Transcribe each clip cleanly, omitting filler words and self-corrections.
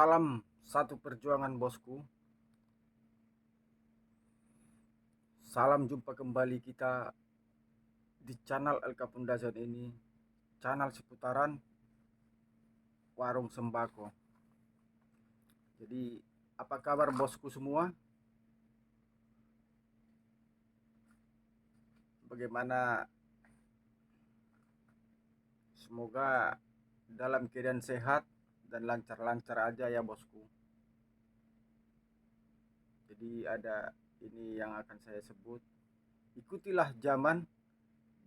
Salam satu perjuangan bosku. Salam jumpa kembali kita di channel El Kapundazan ini, channel seputaran warung sembako. Jadi apa kabar bosku semua? Bagaimana? Semoga dalam keadaan sehat dan lancar-lancar aja ya bosku. Jadi ada ini yang akan saya sebut. Ikutilah zaman.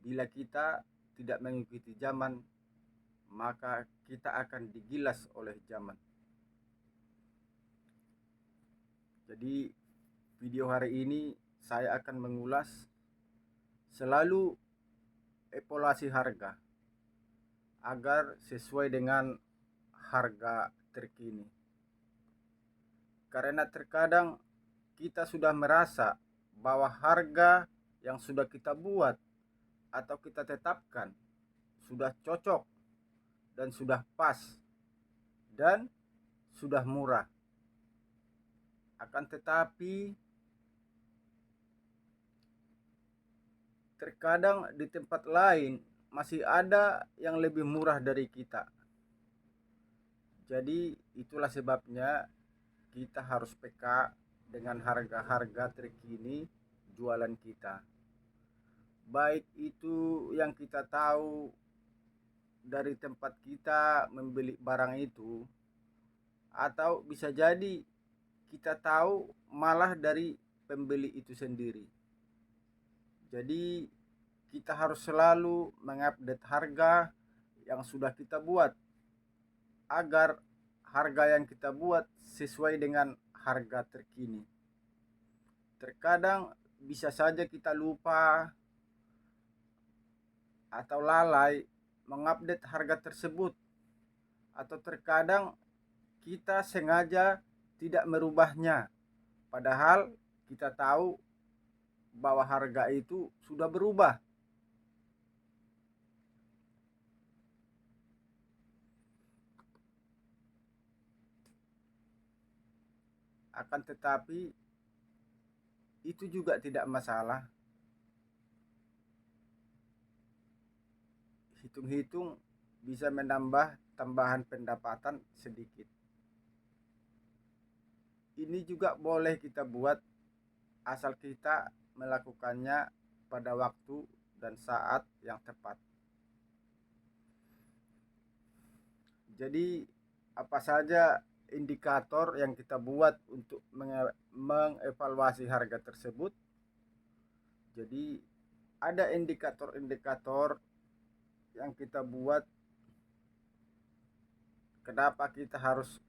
Bila kita tidak mengikuti zaman, maka kita akan digilas oleh zaman. Jadi video hari ini saya akan mengulas selalu evaluasi harga agar sesuai dengan harga terkini. Karena terkadang kita sudah merasa bahwa harga yang sudah kita buat atau kita tetapkan sudah cocok dan sudah pas dan sudah murah. Akan tetapi terkadang di tempat lain masih ada yang lebih murah dari kita. Jadi itulah sebabnya kita harus peka dengan harga-harga terkini jualan kita. Baik itu yang kita tahu dari tempat kita membeli barang itu, atau bisa jadi kita tahu malah dari pembeli itu sendiri. Jadi kita harus selalu mengupdate harga yang sudah kita buat agar harga yang kita buat sesuai dengan harga terkini. Terkadang bisa saja kita lupa atau lalai mengupdate harga tersebut, atau terkadang kita sengaja tidak merubahnya padahal kita tahu bahwa harga itu sudah berubah. Akan tetapi itu juga tidak masalah. Hitung-hitung bisa menambah tambahan pendapatan sedikit. Ini juga boleh kita buat asal kita melakukannya pada waktu dan saat yang tepat. Jadi apa saja indikator yang kita buat untuk mengevaluasi harga tersebut? Jadi ada indikator-indikator yang kita buat kenapa kita harus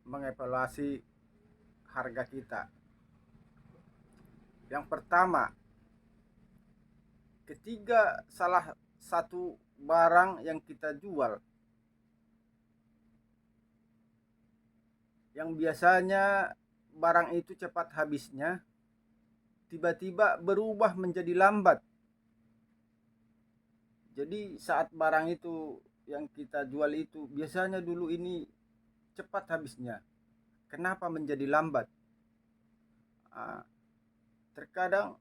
mengevaluasi harga kita. Yang pertama, ketika salah satu barang yang kita jual yang biasanya barang itu cepat habisnya, tiba-tiba berubah menjadi lambat. Jadi saat barang itu yang kita jual itu biasanya dulu ini cepat habisnya, kenapa menjadi lambat? Terkadang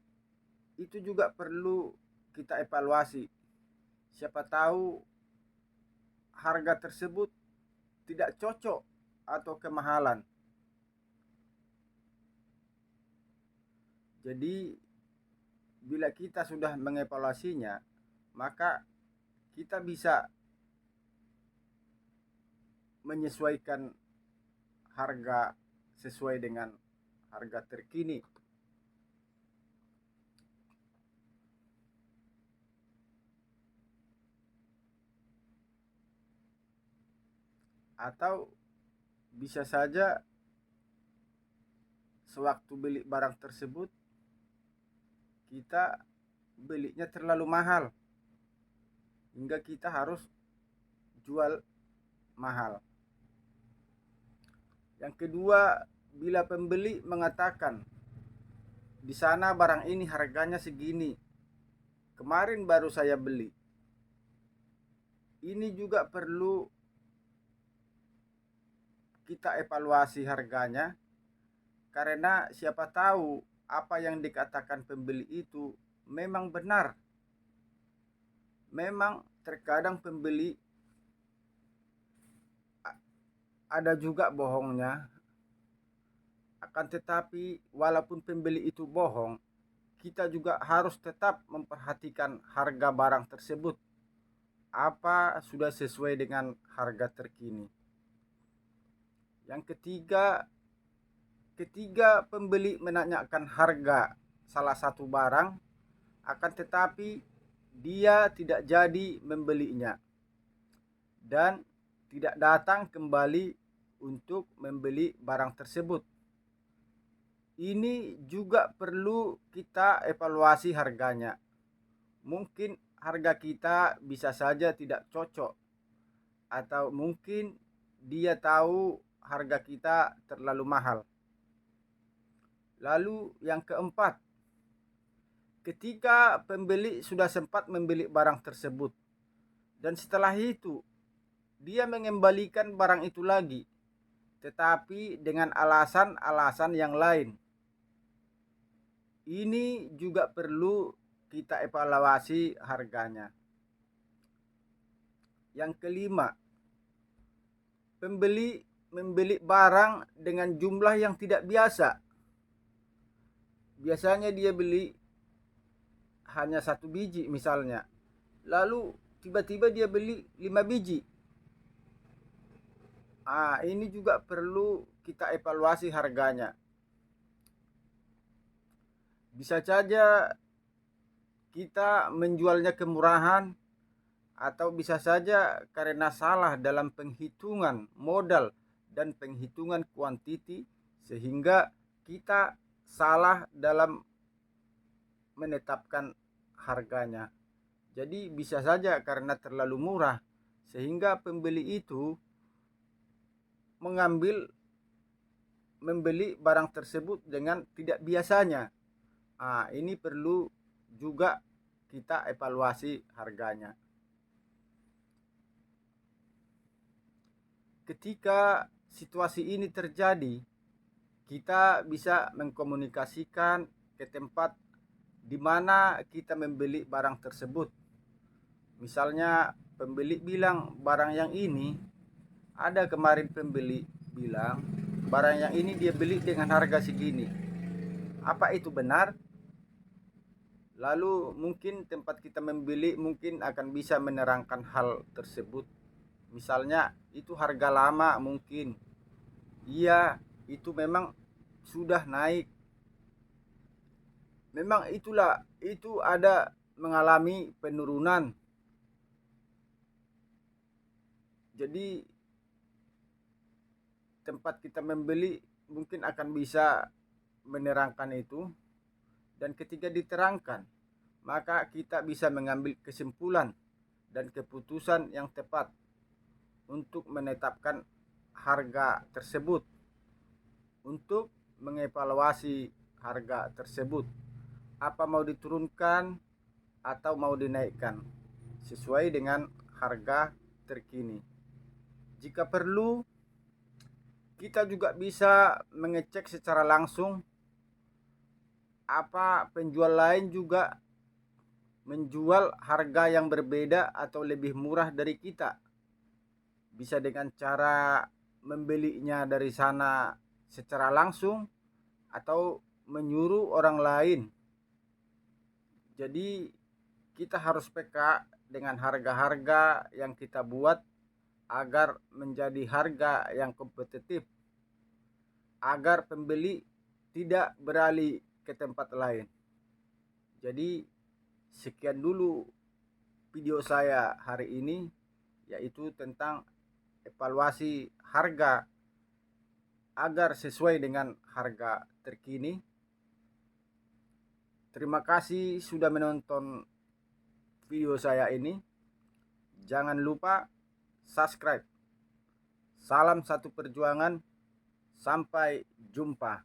itu juga perlu kita evaluasi. Siapa tahu harga tersebut tidak cocok atau kemahalan. Jadi bila kita sudah mengevaluasinya, maka kita bisa menyesuaikan harga sesuai dengan harga terkini. Atau bisa saja sewaktu beli barang tersebut kita belinya terlalu mahal hingga kita harus jual mahal. Yang kedua, bila pembeli mengatakan di sana barang ini harganya segini, kemarin baru saya beli. Ini juga perlu kita evaluasi harganya, karena siapa tahu apa yang dikatakan pembeli itu memang benar. Memang terkadang pembeli ada juga bohongnya, akan tetapi walaupun pembeli itu bohong, kita juga harus tetap memperhatikan harga barang tersebut. Apa sudah sesuai dengan harga terkini. Yang ketiga, ketika pembeli menanyakan harga salah satu barang, akan tetapi dia tidak jadi membelinya dan tidak datang kembali untuk membeli barang tersebut. Ini juga perlu kita evaluasi harganya. Mungkin harga kita bisa saja tidak cocok, atau mungkin dia tahu harga kita terlalu mahal. Lalu yang keempat, ketika pembeli sudah sempat membeli barang tersebut dan setelah itu dia mengembalikan barang itu lagi, tetapi dengan alasan-alasan yang lain. Ini juga perlu kita evaluasi harganya. Yang kelima, pembeli membeli barang dengan jumlah yang tidak biasa. Biasanya dia beli hanya 1 biji misalnya, lalu tiba-tiba dia beli 5 biji. Ini juga perlu kita evaluasi harganya. Bisa saja kita menjualnya kemurahan, atau bisa saja karena salah dalam penghitungan modal dan penghitungan kuantiti, sehingga kita salah dalam menetapkan harganya. Jadi bisa saja karena terlalu murah sehingga pembeli itu membeli barang tersebut dengan tidak biasanya. Ini perlu juga kita evaluasi harganya. Ketika situasi ini terjadi, kita bisa mengkomunikasikan ke tempat di mana kita membeli barang tersebut. Misalnya pembeli bilang barang yang ini, ada kemarin pembeli bilang barang yang ini dia beli dengan harga segini. Apa itu benar? Lalu mungkin tempat kita membeli mungkin akan bisa menerangkan hal tersebut. Misalnya itu harga lama mungkin. Iya, itu memang sudah naik. Memang itu ada mengalami penurunan. Jadi tempat kita membeli mungkin akan bisa menerangkan itu, dan ketika diterangkan maka kita bisa mengambil kesimpulan dan keputusan yang tepat untuk menetapkan harga tersebut, untuk mengevaluasi harga tersebut, apa mau diturunkan atau mau dinaikkan sesuai dengan harga terkini. Jika perlu, kita juga bisa mengecek secara langsung apa penjual lain juga menjual harga yang berbeda atau lebih murah dari kita. Bisa dengan cara membelinya dari sana secara langsung atau menyuruh orang lain. Jadi kita harus peka dengan harga-harga yang kita buat agar menjadi harga yang kompetitif, agar pembeli tidak beralih ke tempat lain. Jadi sekian dulu video saya hari ini, yaitu tentang evaluasi harga agar sesuai dengan harga terkini. Terima kasih sudah menonton video saya ini. Jangan lupa subscribe. Salam satu perjuangan. Sampai jumpa.